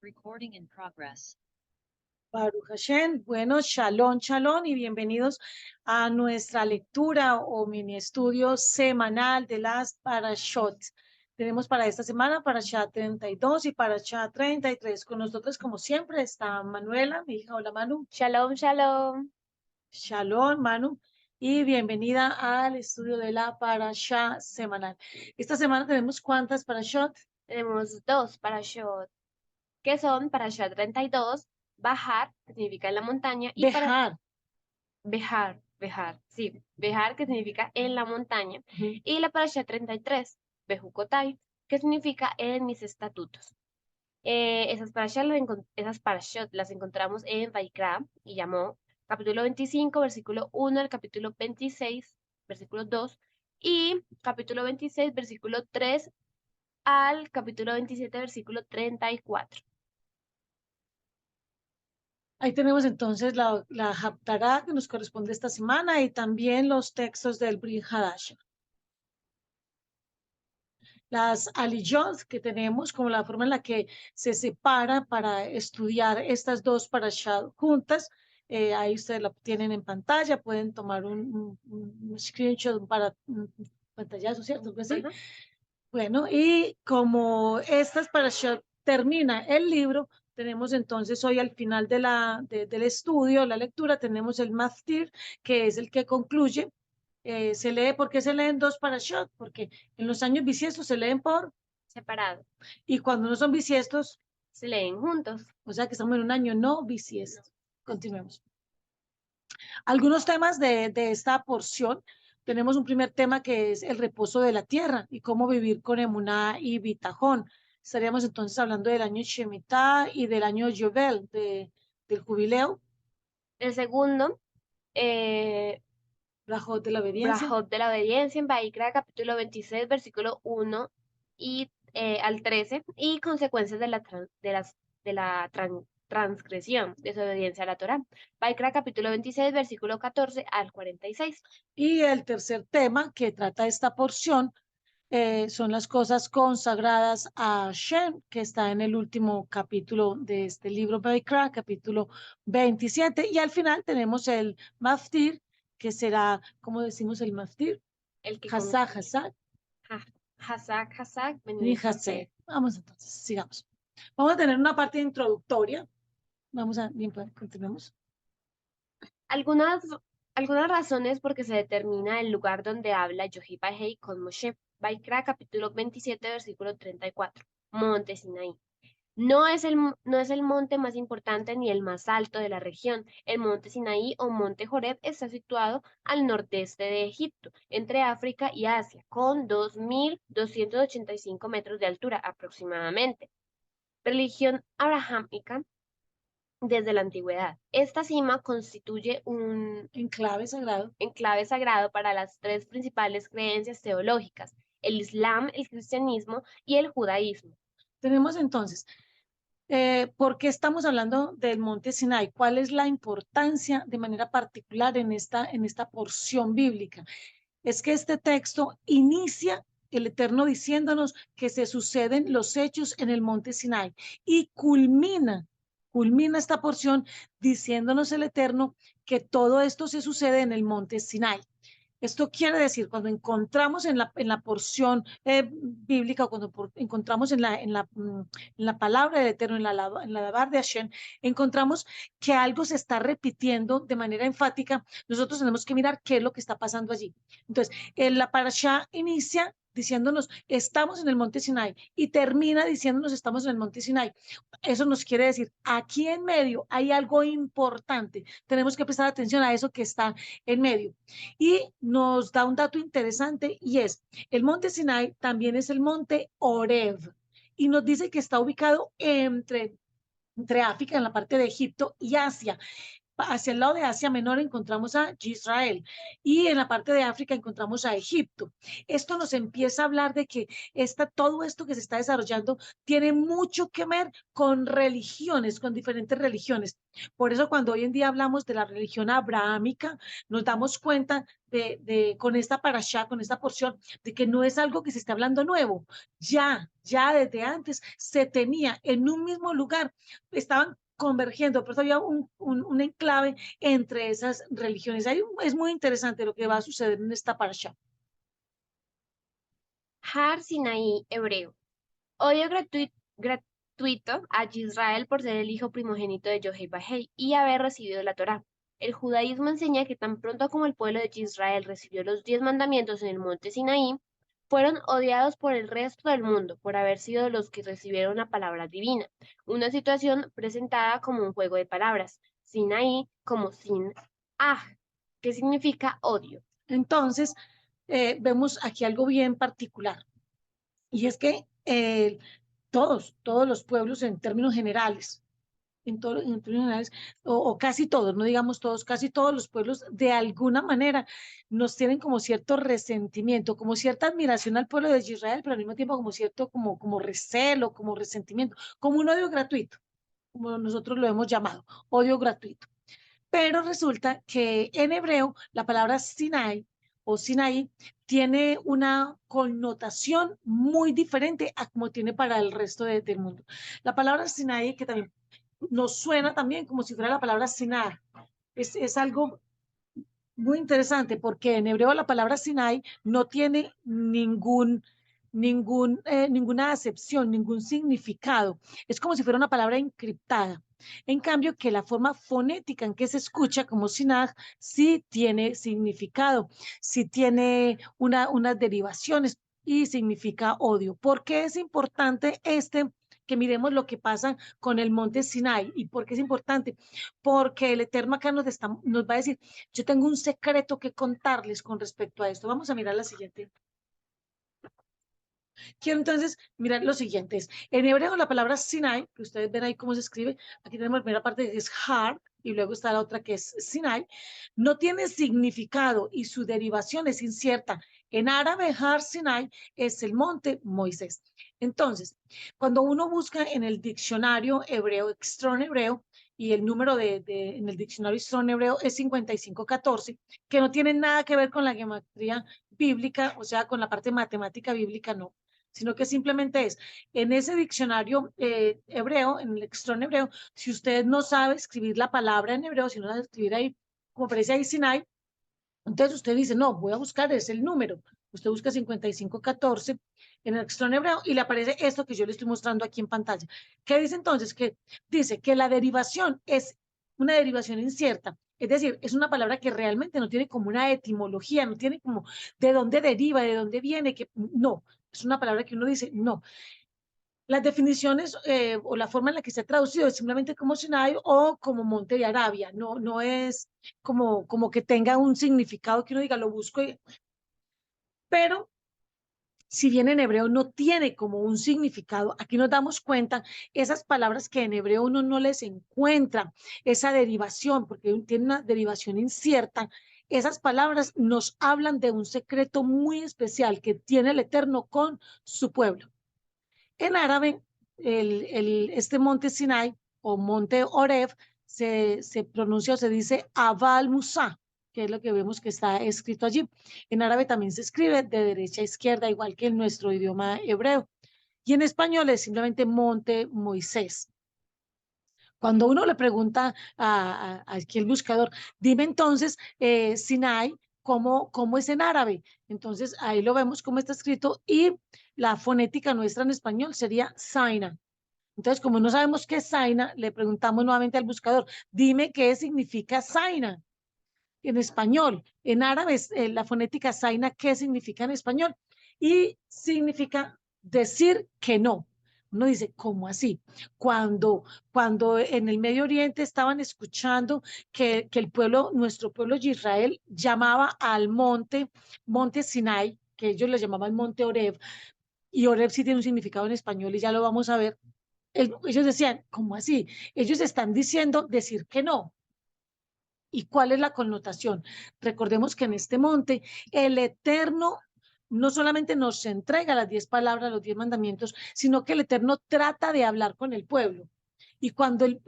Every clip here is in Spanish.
Recording in progress. Baruch Hashem. Bueno, shalom, shalom y bienvenidos a nuestra lectura o mini estudio semanal de las Parashot. Tenemos para esta semana Parashat 32 y Parashat 33. Con nosotros, como siempre, está Manuela, mi hija. Hola, Manu. Shalom, shalom. Shalom, Manu. Y bienvenida al estudio de la Parashá semanal. Esta semana tenemos ¿cuántas Parashot? Tenemos dos parashot, que son parashat 32, Bahar, que significa en la montaña, y para Bejar. Bejar, sí, Bejar, que significa en la montaña, y la parashat 33, Bejucotai, que significa en mis estatutos. Esas parashot las encontramos en Vaikra y llamó capítulo 25, versículo 1 al capítulo 26, versículo 2, y capítulo 26, versículo 3 al capítulo 27, versículo 34. Ahí tenemos entonces la Haftará que nos corresponde esta semana y también los textos del Brit Hadasha. Las aliyot que tenemos, como la forma en la que se separa para estudiar estas dos parashot juntas, ahí ustedes la tienen en pantalla, pueden tomar un screenshot para un pantallazo, ¿cierto? Pues sí. Bueno, y como estas parashot termina el libro, tenemos entonces hoy al final del estudio, la lectura, tenemos el Maftir, que es el que concluye. Se lee, ¿por qué se leen dos parashot? Porque en los años bisiestos se leen por Separado. y cuando no son bisiestos, Se leen juntos. o sea que estamos en un año no bisiesto. Continuemos. Algunos temas de esta porción. Tenemos un primer tema que es el reposo de la tierra y cómo vivir con emuná y bitajón. Estaríamos entonces hablando del año Shemitah y del año Yovel, del jubileo. El segundo, Brajot de la obediencia. Brajot de la obediencia en Vaikra, capítulo 26, versículo 1 y, al 13, y consecuencias de la transgresión, desobediencia a la Torá. Vaikra, capítulo 26, versículo 14 al 46. Y el tercer tema que trata esta porción son las cosas consagradas a Hashem, que está en el último capítulo de este libro Baikra, capítulo 27. Y al final tenemos el Maftir, que será, ¿cómo decimos el Maftir? El que Hazak, Hazak, Hazak, y Hazek. Vamos entonces, sigamos. Vamos a tener una parte introductoria. Vamos a, bien, continuemos. Algunas razones porque se determina el lugar donde habla Yohibahei con Moshe. Vaikra, capítulo 27, versículo 34. Monte Sinaí. No es el monte más importante ni el más alto de la región. El monte Sinaí o monte Joreb está situado al nordeste de Egipto, entre África y Asia, con 2.285 metros de altura aproximadamente. Religión abrahámica desde la antigüedad. Esta cima constituye un Enclave sagrado. enclave sagrado para las tres principales creencias teológicas, el Islam, el cristianismo y el judaísmo. Tenemos entonces, ¿por qué estamos hablando del monte Sinai? ¿Cuál es la importancia de manera particular en esta porción bíblica? Es que este texto inicia el Eterno diciéndonos que se suceden los hechos en el monte Sinai y culmina esta porción diciéndonos el Eterno que todo esto se sucede en el monte Sinai. Esto quiere decir, cuando encontramos en la porción bíblica, o cuando encontramos en la palabra del Eterno, en la Dabar de Hashem, encontramos que algo se está repitiendo de manera enfática. Nosotros tenemos que mirar qué es lo que está pasando allí. Entonces, la parashá inicia diciéndonos, estamos en el monte Sinai, y termina diciéndonos, estamos en el monte Sinai. Eso nos quiere decir, aquí en medio hay algo importante. Tenemos que prestar atención a eso que está en medio. Y nos da un dato interesante y es, el monte Sinai también es el monte Oreb y nos dice que está ubicado entre África, en la parte de Egipto y Asia. hacia el lado de Asia Menor encontramos a Israel y en la parte de África encontramos a Egipto. Esto nos empieza a hablar de que todo esto que se está desarrollando tiene mucho que ver con religiones, con diferentes religiones. Por eso cuando hoy en día hablamos de la religión abrahámica, nos damos cuenta con esta parashá, con esta porción, de que no es algo que se está hablando nuevo. Ya desde antes se tenía en un mismo lugar, estaban convergiendo, por eso había un enclave entre esas religiones. Es muy interesante lo que va a suceder en esta parasha. Har Sinaí hebreo. Odio gratuito a Israel por ser el hijo primogénito de Yohei y haber recibido la Torá. El judaísmo enseña que tan pronto como el pueblo de Israel recibió los 10 mandamientos en el monte Sinaí, fueron odiados por el resto del mundo por haber sido los que recibieron la palabra divina, una situación presentada como un juego de palabras, Sinaí como sin que significa odio. Entonces, vemos aquí algo bien particular, y es que todos los pueblos en términos generales, en términos generales, o casi todos, no digamos todos, casi todos los pueblos de alguna manera nos tienen como cierto resentimiento, como cierta admiración al pueblo de Israel, pero al mismo tiempo como cierto, como recelo, como resentimiento, como un odio gratuito, como nosotros lo hemos llamado, odio gratuito. Pero resulta que en hebreo la palabra Sinai o Sinaí tiene una connotación muy diferente a como tiene para el resto del mundo. La palabra Sinaí, que también nos suena también como si fuera la palabra Sinai, es algo muy interesante porque en hebreo la palabra Sinai no tiene ninguna acepción, ningún significado. Es como si fuera una palabra encriptada. En cambio, que la forma fonética en que se escucha como Sinaj sí tiene significado, sí tiene unas derivaciones y significa odio. ¿Por qué es importante que miremos lo que pasa con el monte Sinai? ¿Y por qué es importante? Porque el Eterno acá nos va a decir, yo tengo un secreto que contarles con respecto a esto. Vamos a mirar la siguiente. Quiero entonces mirar lo siguiente. En hebreo la palabra Sinai, que ustedes ven ahí cómo se escribe, aquí tenemos la primera parte que es Har, y luego está la otra que es Sinai, no tiene significado y su derivación es incierta. En árabe, Har Sinai es el monte Moisés. Entonces, cuando uno busca en el diccionario hebreo, Strong hebreo, y el número en el diccionario Strong hebreo es 5514, que no tiene nada que ver con la gematría bíblica, o sea, con la parte matemática bíblica, no, sino que simplemente es en ese diccionario hebreo, en el Strong hebreo, si usted no sabe escribir la palabra en hebreo, si no sabe escribir ahí, como aparece ahí Sinai, entonces usted dice, no, voy a buscar, es el número. Usted busca 5514 en el Strong hebreo y le aparece esto que yo le estoy mostrando aquí en pantalla. ¿Qué dice entonces? Que dice que la derivación es una derivación incierta. Es decir, es una palabra que realmente no tiene como una etimología, no tiene como de dónde deriva, de dónde viene, que no, es una palabra que uno dice, no. Las definiciones o la forma en la que se ha traducido es simplemente como Sinai o como Monte de Arabia, no es como que tenga un significado que uno diga, lo busco, pero si bien en hebreo no tiene como un significado, aquí nos damos cuenta esas palabras que en hebreo uno no les encuentra, esa derivación, porque tiene una derivación incierta, esas palabras nos hablan de un secreto muy especial que tiene el Eterno con su pueblo. En árabe, este monte Sinai o monte Oreb se pronuncia o se dice Abal Musa, que es lo que vemos que está escrito allí. En árabe también se escribe de derecha a izquierda, igual que en nuestro idioma hebreo. Y en español es simplemente monte Moisés. Cuando uno le pregunta aquí el buscador, dime entonces, Sinai, ¿cómo es en árabe? Entonces ahí lo vemos cómo está escrito y la fonética nuestra en español sería Saina. Entonces, como no sabemos qué es Saina, le preguntamos nuevamente al buscador, dime qué significa Saina en español. En árabe, la fonética Saina, ¿qué significa en español? Y significa decir que no. Uno dice, ¿cómo así? Cuando en el Medio Oriente estaban escuchando que el pueblo, nuestro pueblo de Israel, llamaba al monte Sinai, que ellos le llamaban monte Oreb, y Oreb sí tiene un significado en español y ya lo vamos a ver. Ellos decían, ¿cómo así? Ellos están diciendo decir que no. ¿Y cuál es la connotación? Recordemos que en este monte el Eterno no solamente nos entrega las 10 palabras, los 10 mandamientos, sino que el Eterno trata de hablar con el pueblo. Y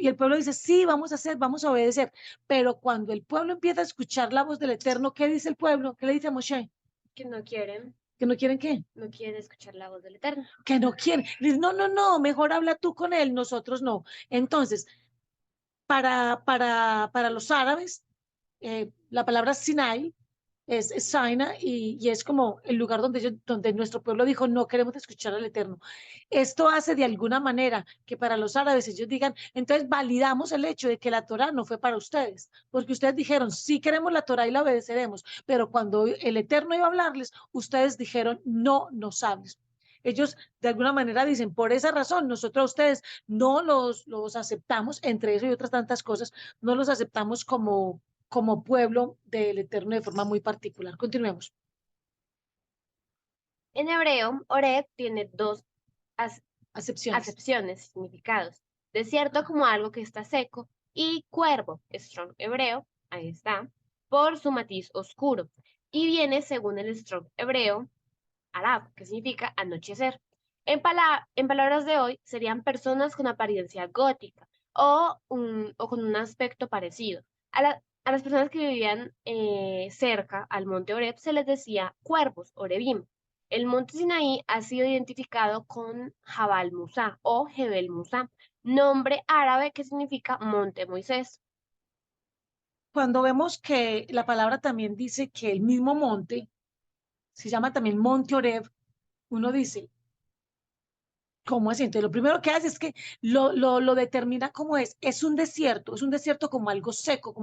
el pueblo dice, sí, vamos a hacer, vamos a obedecer. Pero cuando el pueblo empieza a escuchar la voz del Eterno, ¿qué dice el pueblo? ¿Qué le dice a Moshe? Que no quieren, ¿Que no quieren qué? no quieren escuchar la voz del Eterno. Que no quieren. Dice, no, no, no, mejor habla tú con él, nosotros no. Entonces, para los árabes, la palabra Sinai es Sinai y es como el lugar donde nuestro pueblo dijo, no queremos escuchar al Eterno. Esto hace de alguna manera que para los árabes ellos digan, entonces validamos el hecho de que la Torá no fue para ustedes, porque ustedes dijeron, sí queremos la Torá y la obedeceremos, pero cuando el Eterno iba a hablarles, ustedes dijeron, no nos hables. Ellos de alguna manera dicen, por esa razón, nosotros a ustedes no los aceptamos, entre eso y otras tantas cosas, no los aceptamos como pueblo del Eterno de forma muy particular. Continuemos. En hebreo, Oreb tiene dos Acepciones. acepciones, significados. Desierto como algo que está seco y cuervo, Strong hebreo, ahí está, por su matiz oscuro. Y viene según el Strong hebreo, Arab, que significa anochecer. En palabras de hoy, serían personas con apariencia gótica o con un aspecto parecido. A las personas que vivían cerca al monte Oreb se les decía cuervos, Orebim. El monte Sinaí ha sido identificado con Jabal Musa o Jebel Musa, nombre árabe que significa monte Moisés. Cuando vemos que la palabra también dice que el mismo monte se llama también Monte Oreb, uno dice, ¿cómo así? Entonces, lo primero que hace es que lo determina como es un desierto como algo seco,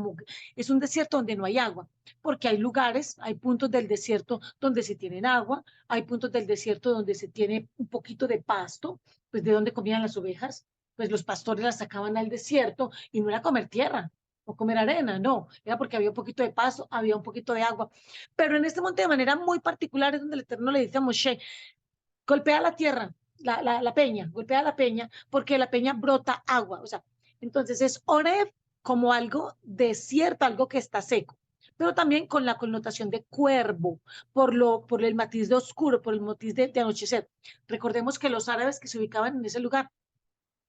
es un desierto donde no hay agua, porque hay lugares, hay puntos del desierto donde se tienen agua, hay puntos del desierto donde se tiene un poquito de pasto, pues de donde comían las ovejas, pues los pastores las sacaban al desierto y no era comer tierra o comer arena, no, era porque había un poquito de pasto, había un poquito de agua, pero en este monte de manera muy particular es donde el Eterno le dice a Moshe, golpea la tierra, la peña, golpea la peña, porque la peña brota agua. O sea, entonces es Oreb como algo desierto, algo que está seco, pero también con la connotación de cuervo, por el matiz de oscuro, por el matiz de anochecer. Recordemos que los árabes que se ubicaban en ese lugar,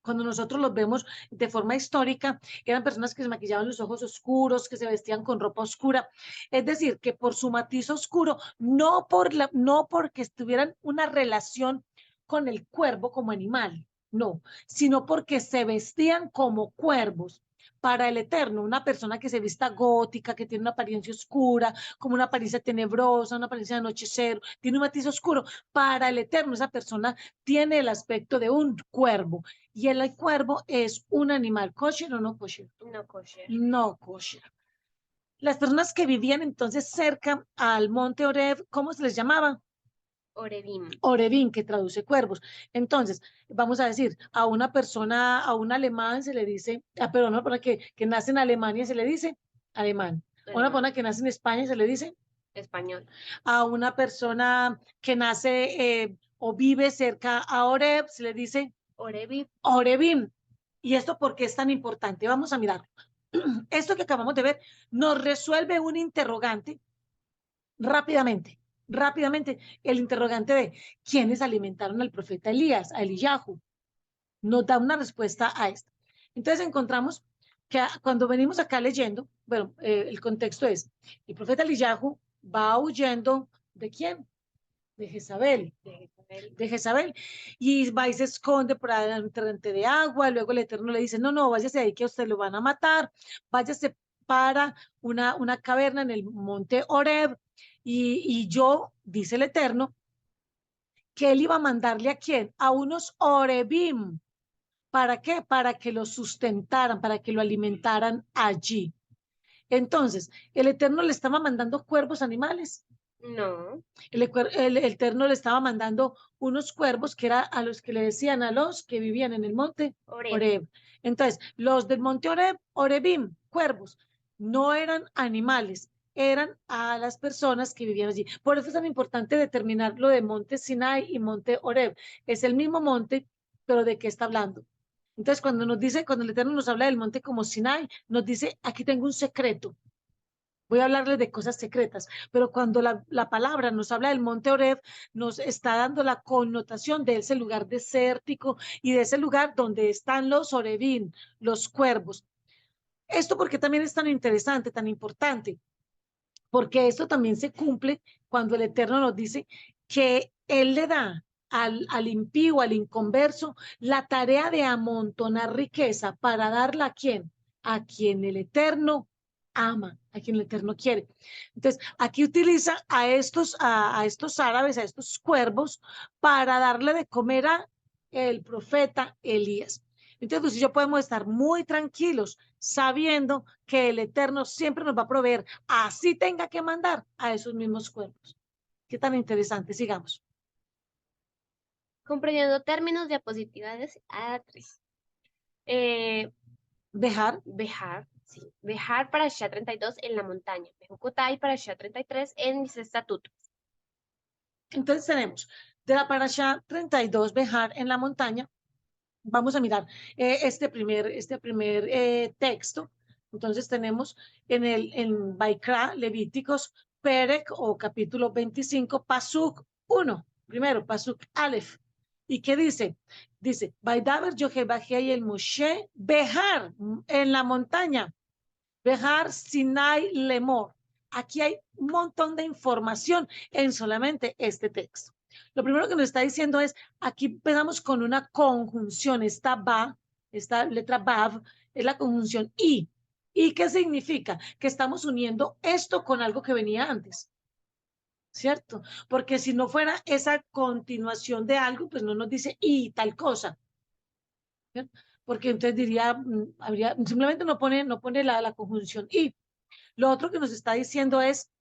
cuando nosotros los vemos de forma histórica, eran personas que se maquillaban los ojos oscuros, que se vestían con ropa oscura. Es decir, que por su matiz oscuro, no porque tuvieran una relación con el cuervo como animal, no, sino porque se vestían como cuervos. Para el Eterno, una persona que se vista gótica, que tiene una apariencia oscura, como una apariencia tenebrosa, una apariencia de anochecer, tiene un matiz oscuro. Para el Eterno, esa persona tiene el aspecto de un cuervo. Y el cuervo es un animal kosher o no kosher. No kosher. No kosher. Las personas que vivían entonces cerca al monte Oreb, ¿cómo se les llamaba? Orebim. Orebim, que traduce cuervos. Entonces, vamos a decir, a una persona, a un alemán se le dice, perdón, a una persona que nace en Alemania se le dice alemán. A una Alemán. persona que nace en España se le dice. Español. A una persona que nace o vive cerca a Oreb se le dice Orebim. Orebim. ¿Y esto por qué es tan importante? Vamos a mirar. Esto que acabamos de ver nos resuelve un interrogante rápidamente. Rápidamente, el interrogante de quiénes alimentaron al profeta Elías, a Eliyahu, nos da una respuesta a esto. Entonces encontramos que cuando venimos acá leyendo, bueno, el contexto es, el profeta Eliyahu va huyendo ¿de quién? De Jezabel. De Jezabel, y va y se esconde por ahí en un torrente de agua, luego el Eterno le dice, no, no, váyase ahí que a usted lo van a matar, váyase para una caverna en el monte Oreb, y yo, dice el Eterno, que él iba a mandarle a quién, a unos Orebim, ¿para qué? Para que lo sustentaran, para que lo alimentaran allí. Entonces, el Eterno le estaba mandando cuervos animales. No. El Eterno le estaba mandando unos cuervos que era a los que le decían a los que vivían en el monte Oreb. Oreb. Entonces, los del monte Oreb, Orebim, cuervos, no eran animales, eran a las personas que vivían allí. Por eso es tan importante determinar lo de monte Sinai y monte Oreb. Es el mismo monte, pero ¿de qué está hablando? Entonces, cuando nos dice, cuando el Eterno nos habla del monte como Sinai, nos dice, aquí tengo un secreto. Voy a hablarles de cosas secretas, pero cuando la palabra nos habla del monte Oreb, nos está dando la connotación de ese lugar desértico y de ese lugar donde están los Orebín, los cuervos. Esto porque también es tan interesante, tan importante, porque esto también se cumple cuando el Eterno nos dice que Él le da al impío, al inconverso, la tarea de amontonar riqueza para darla a quién, a quien el Eterno ama, a quien el Eterno quiere. Entonces, aquí utiliza a estos árabes, a estos cuervos, para darle de comer a el profeta Elías. Entonces, tú y yo podemos estar muy tranquilos sabiendo que el Eterno siempre nos va a proveer, así tenga que mandar a esos mismos cuerpos. Qué tan interesante, sigamos. Comprendiendo términos, diapositividades A3. Dejar, Bejar, sí. Bejar para Shah 32 en la montaña. Bejucotai para Shah 33 en mis estatutos. entonces tenemos de la parasha 32, Bejar en la montaña. Vamos a mirar este primer texto. Entonces tenemos en Baikra, Levíticos, Perek o capítulo 25, Pasuk 1, primero, Pasuk Aleph. ¿Y qué dice? Dice, Vaidaber Yohebajei y el Moshe, Bejar en la montaña, Bejar Sinai Lemor. Aquí hay un montón de información en solamente este texto. Lo primero que nos está diciendo es, aquí empezamos con una conjunción, esta letra Bav, es la conjunción I. ¿Y qué significa? Que estamos uniendo esto con algo que venía antes, ¿cierto? Porque si no fuera esa continuación de algo, pues no nos dice y tal cosa, ¿cierto? Porque entonces diría, simplemente no pone la conjunción y. Lo otro que nos está diciendo es,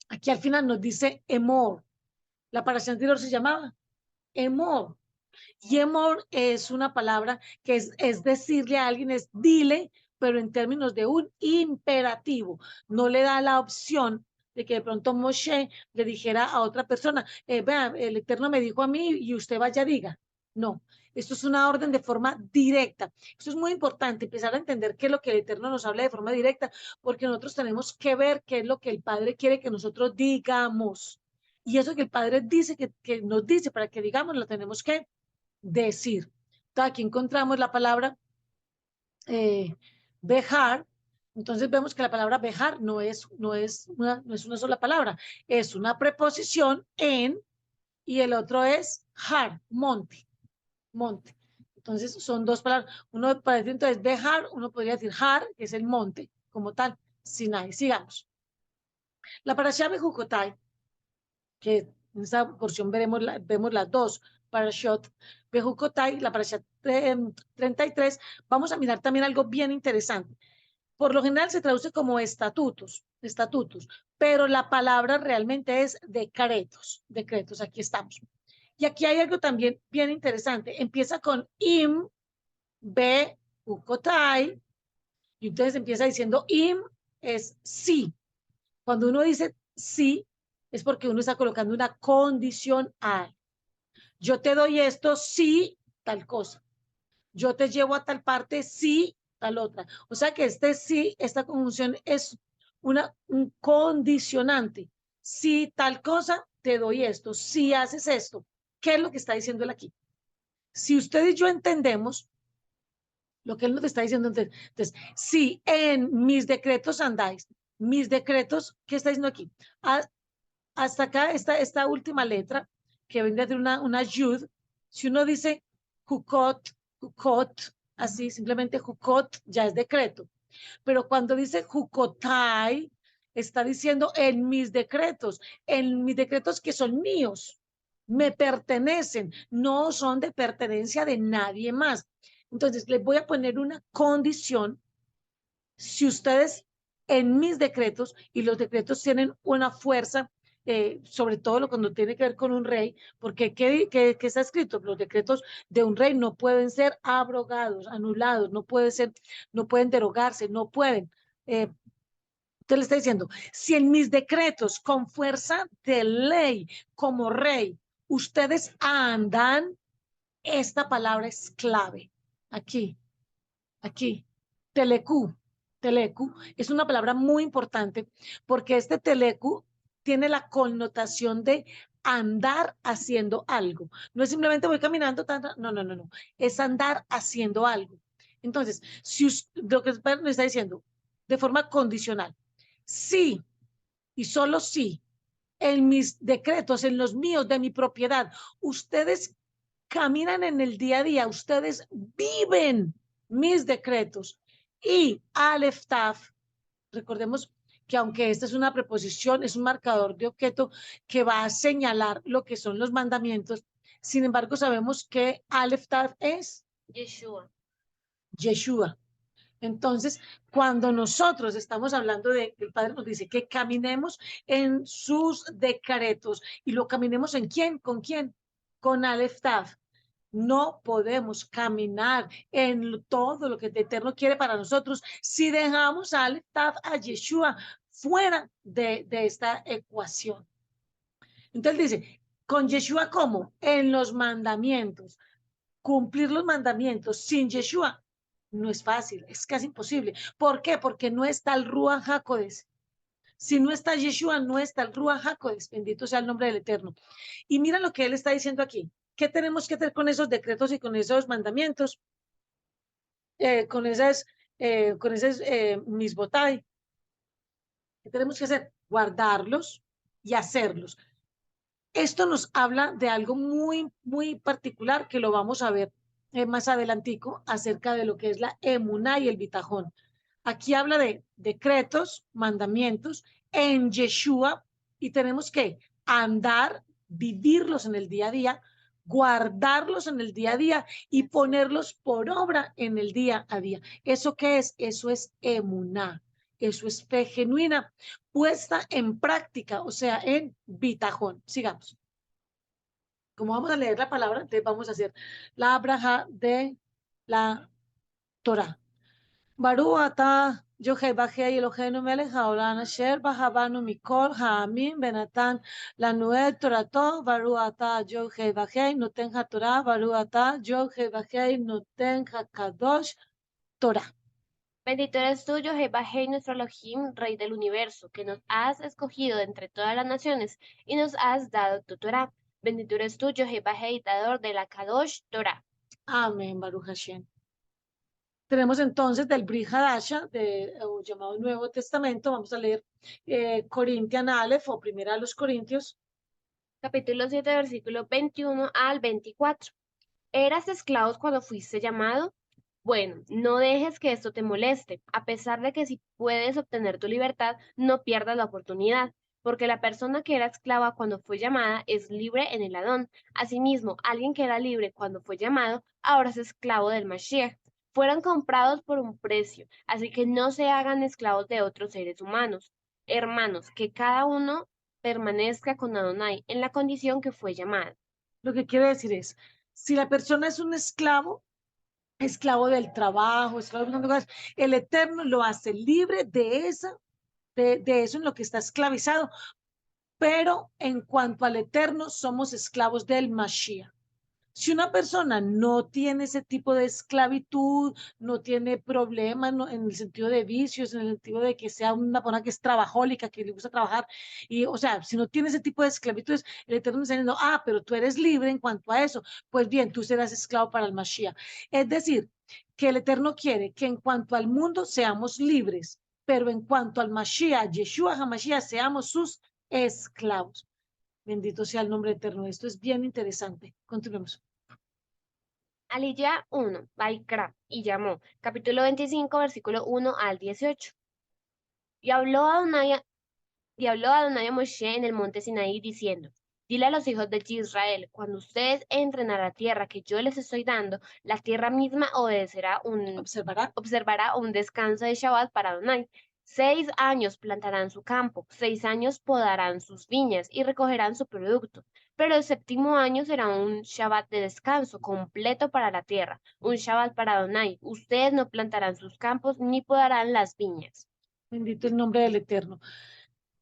aquí al final nos dice emor. La paración anterior se llamaba emor. Y emor es una palabra que es decirle a alguien, es dile, pero en términos de un imperativo. No le da la opción de que de pronto Moshe le dijera a otra persona, vea, el Eterno me dijo a mí y usted vaya, diga. No, esto es una orden de forma directa. Esto es muy importante, empezar a entender qué es lo que el Eterno nos habla de forma directa, porque nosotros tenemos que ver qué es lo que el Padre quiere que nosotros digamos. Y eso que el Padre dice, que nos dice para que digamos, lo tenemos que decir. Entonces, aquí encontramos la palabra bejar. Entonces vemos que la palabra bejar no es una sola palabra, es una preposición en y el otro es har, monte, monte. Entonces son dos palabras. Uno para decir entonces bejar, uno podría decir har, que es el monte, como tal, Sinai. Sigamos. La parashá Bejucotai, que en esta porción vemos las dos parashot, Bejucotai, la parashá 33, vamos a mirar también algo bien interesante. Por lo general se traduce como estatutos, pero la palabra realmente es decretos, aquí estamos. Y aquí hay algo también bien interesante. Empieza con im, be, ukotai, y entonces empieza diciendo im es sí. Cuando uno dice sí, es porque uno está colocando una condición a. Yo te doy esto sí, tal cosa. Yo te llevo a tal parte sí, tal otra. O sea que este sí, esta conjunción es un condicionante. Si tal cosa, te doy esto. Si haces esto, ¿qué es lo que está diciendo él aquí? Si usted y yo entendemos lo que él nos está diciendo, entonces, si en mis decretos andáis, mis decretos, ¿qué está diciendo aquí? Hasta acá, esta última letra, que viene de una yud, si uno dice hukot, así, simplemente hukot, ya es decreto. Pero cuando dice hukotai, está diciendo en mis decretos que son míos, me pertenecen, no son de pertenencia de nadie más. Entonces, les voy a poner una condición. Si ustedes en mis decretos, y los decretos tienen una fuerza, sobre todo cuando tiene que ver con un rey, porque ¿qué está escrito? Los decretos de un rey no pueden ser abrogados, anulados, no pueden derogarse, no pueden. Usted le está diciendo, si en mis decretos con fuerza de ley como rey, ustedes andan, esta palabra es clave. aquí, aquí, telecu. Telecu es una palabra muy importante porque este telecu tiene la connotación de andar haciendo algo. No es simplemente voy caminando, no, no, no, no. Es andar haciendo algo. Entonces, si lo que me está diciendo de forma condicional, sí y solo sí, en mis decretos, en los míos, de mi propiedad, ustedes caminan en el día a día, ustedes viven mis decretos. Y Aleph Taf, recordemos que aunque esta es una preposición, es un marcador de objeto que va a señalar lo que son los mandamientos. Sin embargo, sabemos que Aleph Taf es Yeshua. Yeshua. Entonces, cuando nosotros estamos hablando de, el Padre nos dice que caminemos en sus decretos y lo caminemos en quién, con quién, con Aleph Taf. No podemos caminar en todo lo que el Eterno quiere para nosotros si dejamos a Aleph Taf, a Yeshua, fuera de esta ecuación. Entonces dice, con Yeshua, ¿cómo? En los mandamientos. Cumplir los mandamientos sin Yeshua no es fácil, es casi imposible. ¿Por qué? Porque no está el Ruach HaKodesh. Si no está Yeshua, no está el Ruach HaKodesh. Bendito sea el nombre del Eterno. Y mira lo que él está diciendo aquí. ¿Qué tenemos que hacer con esos decretos y con esos mandamientos? Con esas misbotai. ¿Qué tenemos que hacer? Guardarlos y hacerlos. Esto nos habla de algo muy, muy particular que lo vamos a ver más adelantico acerca de lo que es la emuná y el bitajón. Aquí habla de decretos, mandamientos en Yeshua y tenemos que andar, vivirlos en el día a día, guardarlos en el día a día y ponerlos por obra en el día a día. ¿Eso qué es? Eso es emuná. Eso es fe genuina puesta en práctica, o sea, en bitajón. Sigamos. Como vamos a leer la palabra, entonces vamos a hacer la braja de la Torah. Baruch atah Yochai Bajei Eloheinu melech haolam asher bahavanu mikol ha'amim benatan lanu et torato Baruch atah Yochai Bajei noten haTorah Baruch atah Yochai Bajei noten hakadosh Torah. Bendito eres tú, Jehová, nuestro Elohim, Rey del universo, que nos has escogido de entre todas las naciones y nos has dado tu Torah. Bendito eres tú, Jehová, dador de la Kadosh Torah. Amén, Baruch Hashem. Tenemos entonces del Brit Hadasha, llamado Nuevo Testamento, vamos a leer Corinthian Aleph o Primera de los Corintios. Capítulo 7, versículo 21 al 24. ¿Eras esclavos cuando fuiste llamado? Bueno, no dejes que esto te moleste, a pesar de que si puedes obtener tu libertad, no pierdas la oportunidad, porque la persona que era esclava cuando fue llamada es libre en el Adón. Asimismo, alguien que era libre cuando fue llamado, ahora es esclavo del Mashiach. Fueron comprados por un precio, así que no se hagan esclavos de otros seres humanos. Hermanos, que cada uno permanezca con Adonai en la condición que fue llamada. Lo que quiere decir es, si la persona es un esclavo, esclavo del trabajo, esclavo de un lugar, el Eterno lo hace libre de eso en lo que está esclavizado. Pero en cuanto al Eterno, somos esclavos del Mashiach. Si una persona no tiene ese tipo de esclavitud, no tiene problemas en el sentido de vicios, en el sentido de que sea una persona que es trabajólica, que le gusta trabajar, y o sea, si no tiene ese tipo de esclavitudes, el Eterno está diciendo, pero tú eres libre en cuanto a eso, pues bien, tú serás esclavo para el Mashiach. Es decir, que el Eterno quiere que en cuanto al mundo seamos libres, pero en cuanto al Mashiach, Yeshua HaMashiach, seamos sus esclavos. Bendito sea el nombre eterno. Esto es bien interesante. Continuemos. Aliyah 1, Baikra, y llamó, capítulo 25, versículo 1 al 18. Y habló Adonai a Moshe en el monte Sinaí diciendo, dile a los hijos de Israel, cuando ustedes entren a la tierra que yo les estoy dando, la tierra misma observará un descanso de Shabbat para Adonai. 6 años plantarán su campo, 6 años podarán sus viñas y recogerán su producto. Pero el séptimo año será un Shabbat de descanso completo para la tierra, un Shabbat para Adonai. Ustedes no plantarán sus campos ni podarán las viñas. Bendito el nombre del Eterno.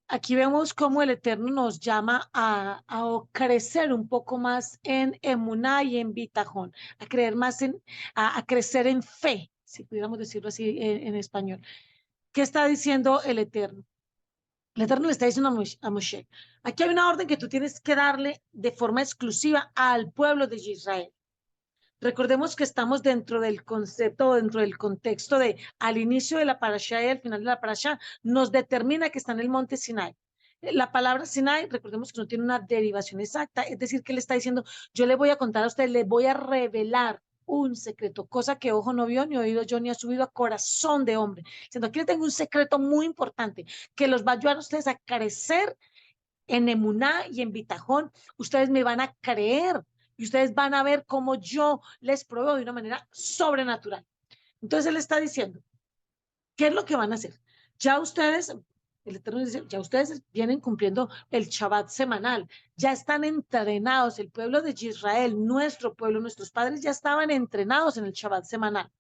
aquí vemos cómo el Eterno nos llama a crecer un poco más en emuná y en bitajón, a creer más a crecer en fe, si pudiéramos decirlo así en español. ¿Qué está diciendo el Eterno? El Eterno le está diciendo a Moshe, aquí hay una orden que tú tienes que darle de forma exclusiva al pueblo de Israel. Recordemos que estamos dentro del concepto, dentro del contexto de al inicio de la parashá y al final de la parashá, nos determina que está en el monte Sinai. La palabra Sinai, recordemos que no tiene una derivación exacta, es decir, que le está diciendo, yo le voy a contar a usted, le voy a revelar un secreto, cosa que ojo no vio, ni oído yo, ni ha subido a corazón de hombre. Diciendo, aquí le tengo un secreto muy importante que los va a ayudar a ustedes a crecer en emuná y en bitajón. Ustedes me van a creer y ustedes van a ver cómo yo les proveo de una manera sobrenatural. Entonces él está diciendo, ¿qué es lo que van a hacer? Ya ustedes, el Eterno dice, ya ustedes vienen cumpliendo el Shabbat semanal, ya están entrenados, el pueblo de Israel, nuestro pueblo, nuestros padres ya estaban entrenados en el Shabbat semanal.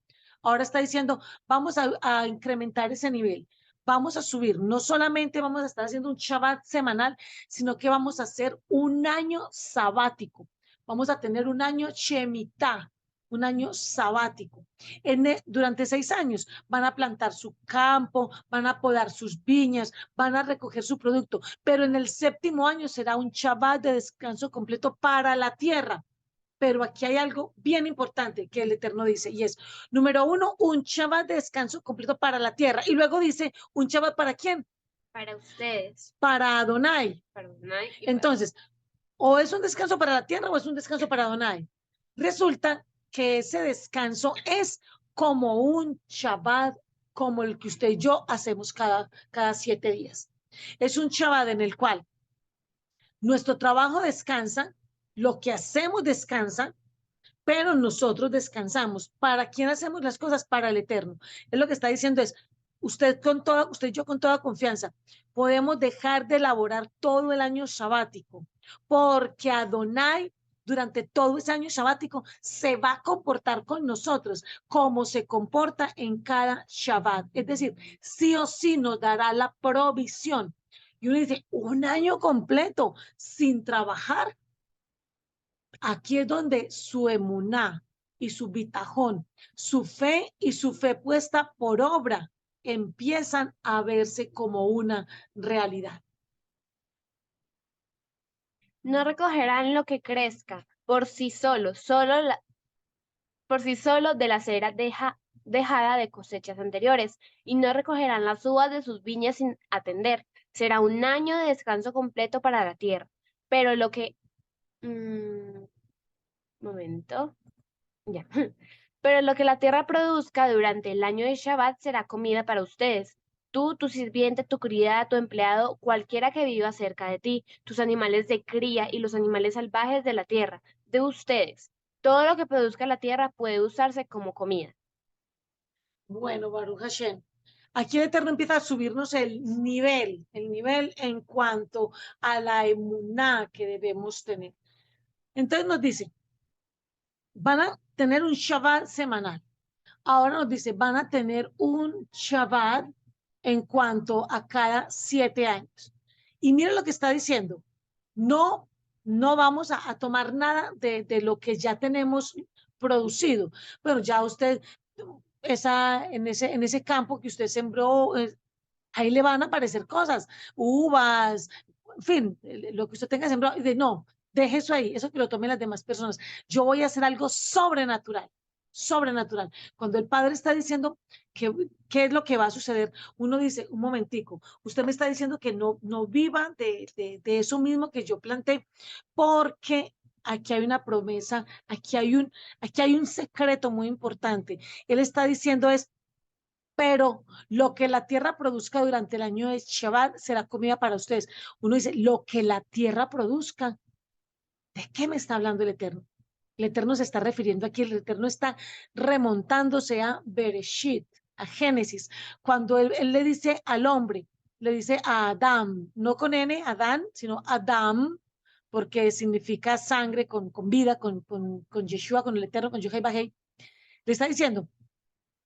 Ahora está diciendo, vamos a incrementar ese nivel, vamos a subir, no solamente vamos a estar haciendo un Shabbat semanal, sino que vamos a hacer un año sabático, vamos a tener un año Shemitah, un año sabático. Durante 6 años van a plantar su campo, van a podar sus viñas, van a recoger su producto, pero en el 7.º año será un Shabbat de descanso completo para la tierra. Pero aquí hay algo bien importante que el Eterno dice, y es, número 1, un Shabbat de descanso completo para la tierra. Y luego dice, ¿un Shabbat para quién? Para ustedes. Para Adonai. Para Adonai y Entonces, o es un descanso para la tierra o es un descanso para Adonai. Resulta que ese descanso es como un Shabbat, como el que usted y yo hacemos cada 7 días. Es un Shabbat en el cual nuestro trabajo descansa, lo que hacemos descansa, pero nosotros descansamos. ¿Para quién hacemos las cosas? Para el Eterno. Es lo que está diciendo es, usted y yo con toda confianza, podemos dejar de elaborar todo el año sabático, porque Adonai durante todo ese año sabático se va a comportar con nosotros como se comporta en cada Shabbat. Es decir, sí o sí nos dará la provisión. Y uno dice, un año completo sin trabajar. Aquí es donde su emuná y su bitajón, su fe y su fe puesta por obra empiezan a verse como una realidad. no recogerán lo que crezca por sí solo, por sí solo de la cera dejada de cosechas anteriores, y no recogerán las uvas de sus viñas sin atender. Será un año de descanso completo para la tierra. Pero lo que... momento. Ya. Pero lo que la tierra produzca durante el año de Shabbat será comida para ustedes. Tú, tu sirviente, tu criada, tu empleado, cualquiera que viva cerca de ti, tus animales de cría y los animales salvajes de la tierra, de ustedes. Todo lo que produzca la tierra puede usarse como comida. Bueno, Baruch Hashem. Aquí el Eterno empieza a subirnos el nivel en cuanto a la emuná que debemos tener. Entonces nos dice, van a tener un Shabbat semanal. Ahora nos dice, van a tener un Shabbat en cuanto a cada 7 años. Y miren lo que está diciendo. No, no vamos a tomar nada de lo que ya tenemos producido. Bueno, ya usted, en ese campo que usted sembró, ahí le van a aparecer cosas, uvas, en fin, lo que usted tenga sembrado. Y de no, deje eso ahí, eso que lo tomen las demás personas. Yo voy a hacer algo sobrenatural, sobrenatural. Cuando el padre está diciendo que, qué es lo que va a suceder, uno dice, un momentico, usted me está diciendo que no viva de eso mismo que yo planté, porque aquí hay una promesa, aquí hay un secreto muy importante. Él está diciendo es, pero lo que la tierra produzca durante el año de Shabbat será comida para ustedes. Uno dice, lo que la tierra produzca, ¿de qué me está hablando el Eterno? El Eterno se está refiriendo aquí, el Eterno está remontándose a Bereshit, a Génesis, cuando él le dice al hombre, le dice a Adam, no con N, Adán, sino Adam, porque significa sangre con vida, con Yeshua, con el Eterno, con Yohai Bajei. Le está diciendo,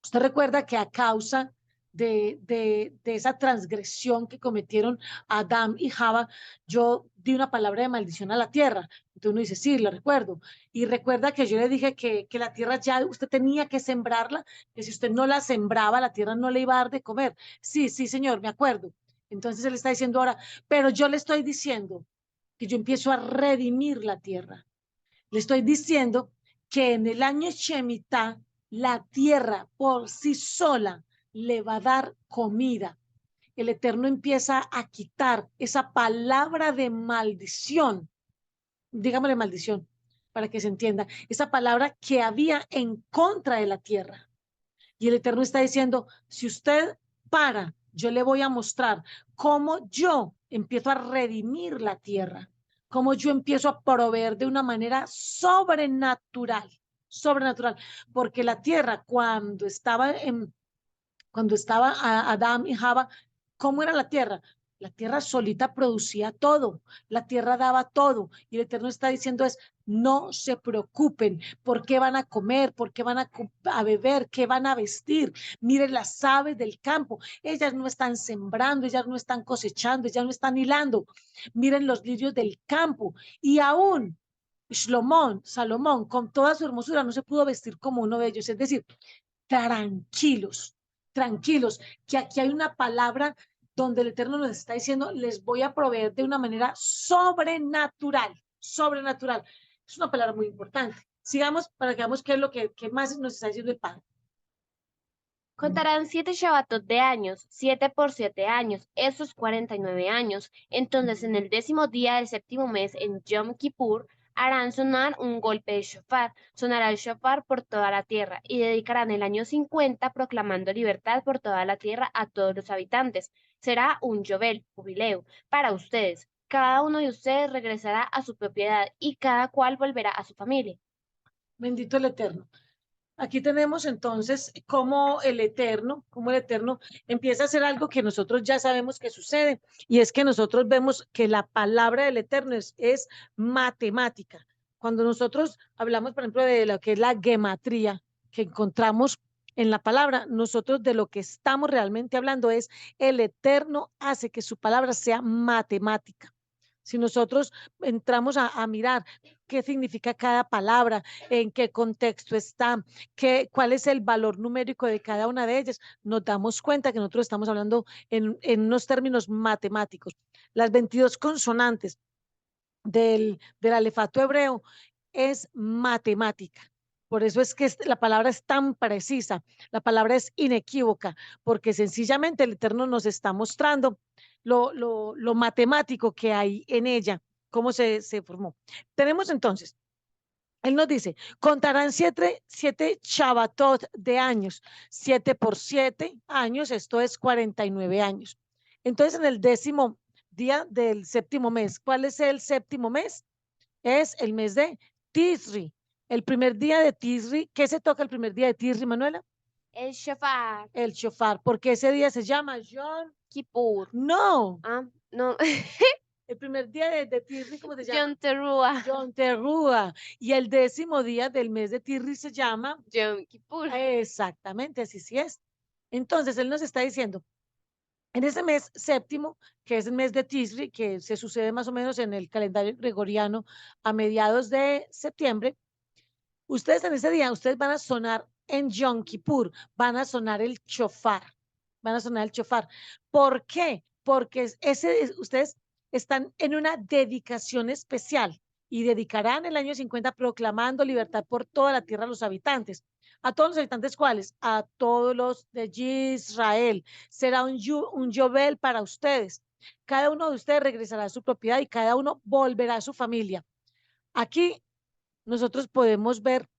usted recuerda que a causa de esa transgresión que cometieron Adán y Java, yo di una palabra de maldición a la tierra. Entonces uno dice, sí, lo recuerdo. Y recuerda que yo le dije que la tierra ya usted tenía que sembrarla, que si usted no la sembraba, la tierra no le iba a dar de comer. Sí, sí, señor, me acuerdo. Entonces él está diciendo ahora, pero yo le estoy diciendo que yo empiezo a redimir la tierra. Le estoy diciendo que en el año Shemitah la tierra por sí sola le va a dar comida. El Eterno empieza a quitar esa palabra de maldición, digámosle maldición, para que se entienda, esa palabra que había en contra de la tierra. Y el Eterno está diciendo, si usted para, yo le voy a mostrar cómo yo empiezo a redimir la tierra, cómo yo empiezo a proveer de una manera sobrenatural, sobrenatural, porque la tierra cuando estaba Adán y Java, ¿cómo era la tierra? La tierra solita producía todo, la tierra daba todo, y el Eterno está diciendo es, no se preocupen, ¿por qué van a comer? ¿Por qué van a beber? ¿Qué van a vestir? Miren las aves del campo, ellas no están sembrando, ellas no están cosechando, ellas no están hilando, miren los lirios del campo, y aún Salomón, con toda su hermosura, no se pudo vestir como uno de ellos, es decir, tranquilos, tranquilos, que aquí hay una palabra donde el Eterno nos está diciendo, les voy a proveer de una manera sobrenatural, sobrenatural. Es una palabra muy importante. Sigamos para que veamos qué es lo que más nos está diciendo el Padre. Contarán 7 Shabbatot de años, 7 por 7 años, esos 49 años. Entonces, en el 10.º día del 7.º mes, en Yom Kippur, harán sonar un golpe de shofar. Sonará el shofar por toda la tierra y dedicarán el año 50 proclamando libertad por toda la tierra a todos los habitantes. Será un Yobel, jubileo, para ustedes. Cada uno de ustedes regresará a su propiedad y cada cual volverá a su familia. Bendito el Eterno. Aquí tenemos entonces cómo el Eterno empieza a hacer algo que nosotros ya sabemos que sucede, y es que nosotros vemos que la palabra del Eterno es matemática. Cuando nosotros hablamos, por ejemplo, de lo que es la gematría que encontramos en la palabra, nosotros de lo que estamos realmente hablando es el Eterno hace que su palabra sea matemática. Si nosotros entramos a mirar qué significa cada palabra, en qué contexto está, cuál es el valor numérico de cada una de ellas, nos damos cuenta que nosotros estamos hablando en unos términos matemáticos. Las 22 consonantes del alefato hebreo es matemática. Por eso es que la palabra es tan precisa, la palabra es inequívoca, porque sencillamente el Eterno nos está mostrando lo matemático que hay en ella, cómo se formó. Tenemos entonces, él nos dice, contarán siete Shabbatot de años, 7 por 7 años, esto es 49 años. Entonces, en el 10.º día del 7.º mes, ¿cuál es el 7.º mes? Es el mes de Tisri. El primer día de Tisri, ¿qué se toca el primer día de Tisri, Manuela? El shofar. El shofar, porque ese día se llama Yom Kippur. No, Ah, no. el primer día de Tisri, ¿cómo se llama? Yom Teruah. Yom Teruah. Y el 10.º día del mes de Tisri se llama, Yom Kippur. exactamente, así sí es. Entonces, él nos está diciendo, en ese mes séptimo, que es el mes de Tisri, que se sucede más o menos en el calendario gregoriano a mediados de septiembre, ustedes en ese día, ustedes van a sonar en Yom Kippur, van a sonar el chofar, van a sonar el chofar. ¿Por qué? Porque ustedes están en una dedicación especial y dedicarán el año 50 proclamando libertad por toda la tierra a los habitantes. ¿A todos los habitantes cuáles? A todos los de Israel. Será un Yobel para ustedes. Cada uno de ustedes regresará a su propiedad y cada uno volverá a su familia. Aquí nosotros podemos ver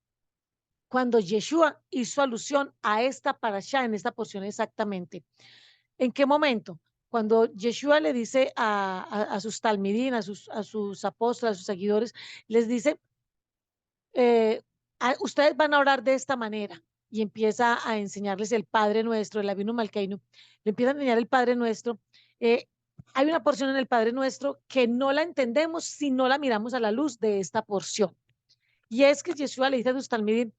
cuando Yeshua hizo alusión a esta parashá, en esta porción exactamente. ¿En qué momento? Cuando Yeshua le dice a sus talmidín, a sus apóstoles, a sus seguidores, les dice, ustedes van a orar de esta manera, y empieza a enseñarles el Padre Nuestro, el Avinu Malkeinu, le empieza a enseñar el Padre Nuestro. Hay una porción en el Padre Nuestro que no la entendemos si no la miramos a la luz de esta porción. Y es que Yeshua le dice a sus talmidín,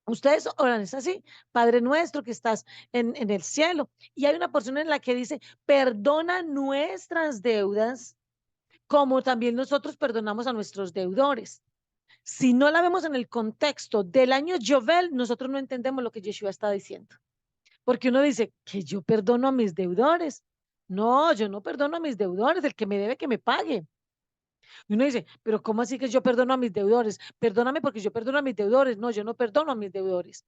Ustedes oran, es así, Padre nuestro que estás en el cielo. Y hay una porción en la que dice, perdona nuestras deudas, como también nosotros perdonamos a nuestros deudores. Si no la vemos en el contexto del año Jovel, nosotros no entendemos lo que Yeshua está diciendo. Porque uno dice que yo perdono a mis deudores. No, yo no perdono a mis deudores, el que me debe que me pague. Y uno dice, pero ¿cómo así que yo perdono a mis deudores? Perdóname porque yo perdono a mis deudores. No, yo no perdono a mis deudores.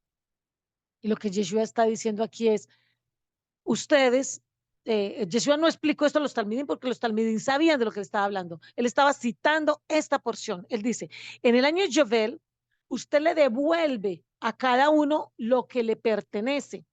Y lo que Yeshua está diciendo aquí es, ustedes, Yeshua no explicó esto a los talmidim porque los talmidim sabían de lo que él estaba hablando. Él estaba citando esta porción. Él dice, en el año Jovel, usted le devuelve a cada uno lo que le pertenece.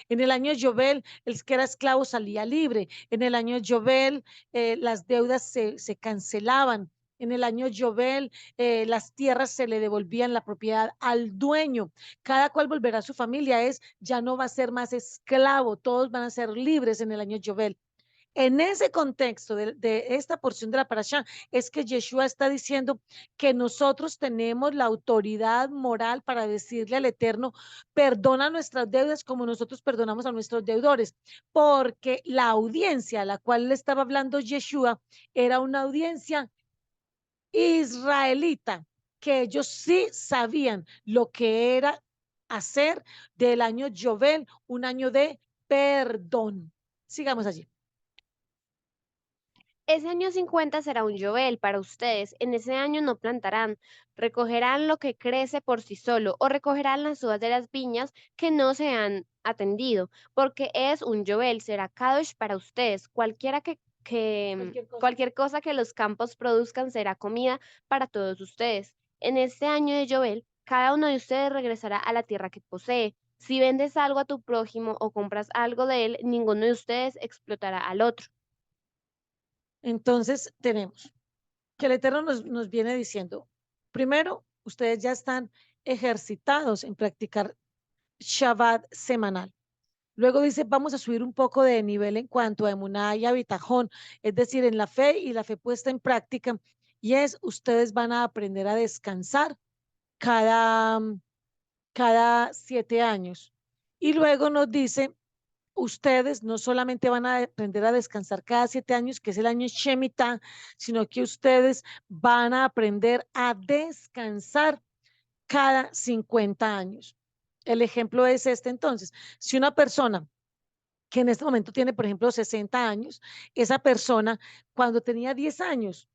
En el año Jovel, el que era esclavo salía libre. En el año Jovel, las deudas se cancelaban. En el año Jovel, las tierras se le devolvían la propiedad al dueño. Cada cual volverá a su familia. Ya no va a ser más esclavo. Todos van a ser libres en el año Jovel. En ese contexto de esta porción de la parasha es que Yeshua está diciendo que nosotros tenemos la autoridad moral para decirle al Eterno, perdona nuestras deudas como nosotros perdonamos a nuestros deudores, porque la audiencia a la cual le estaba hablando Yeshua era una audiencia israelita, que ellos sí sabían lo que era hacer del año Jovel un año de perdón. Sigamos allí. Ese año 50 será un Yovel para ustedes. En ese año no plantarán, recogerán lo que crece por sí solo o recogerán las uvas de las viñas que no se han atendido, porque es un Yovel, será Kadosh para ustedes. Cualquier cosa. Cualquier cosa que los campos produzcan será comida para todos ustedes. En este año de Yovel, cada uno de ustedes regresará a la tierra que posee. Si vendes algo a tu prójimo o compras algo de él, ninguno de ustedes explotará al otro. Entonces, tenemos que el Eterno nos viene diciendo, primero, ustedes ya están ejercitados en practicar Shabbat semanal. Luego dice, vamos a subir un poco de nivel en cuanto a emuná y habitajón, es decir, en la fe y la fe puesta en práctica. Y ustedes van a aprender a descansar cada, cada 7 años. Y luego nos dice, ustedes no solamente van a aprender a descansar cada 7 años, que es el año Shemitah, sino que ustedes van a aprender a descansar cada 50 años. El ejemplo es este entonces. Si una persona que en este momento tiene, por ejemplo, 60 años, esa persona cuando tenía 10 años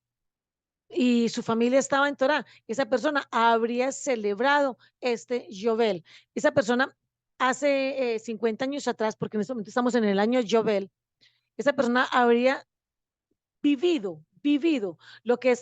y su familia estaba en Torah, esa persona habría celebrado este Yovel. Esa persona hace 50 años atrás, porque en este momento estamos en el año Yovel, esa persona habría vivido lo que es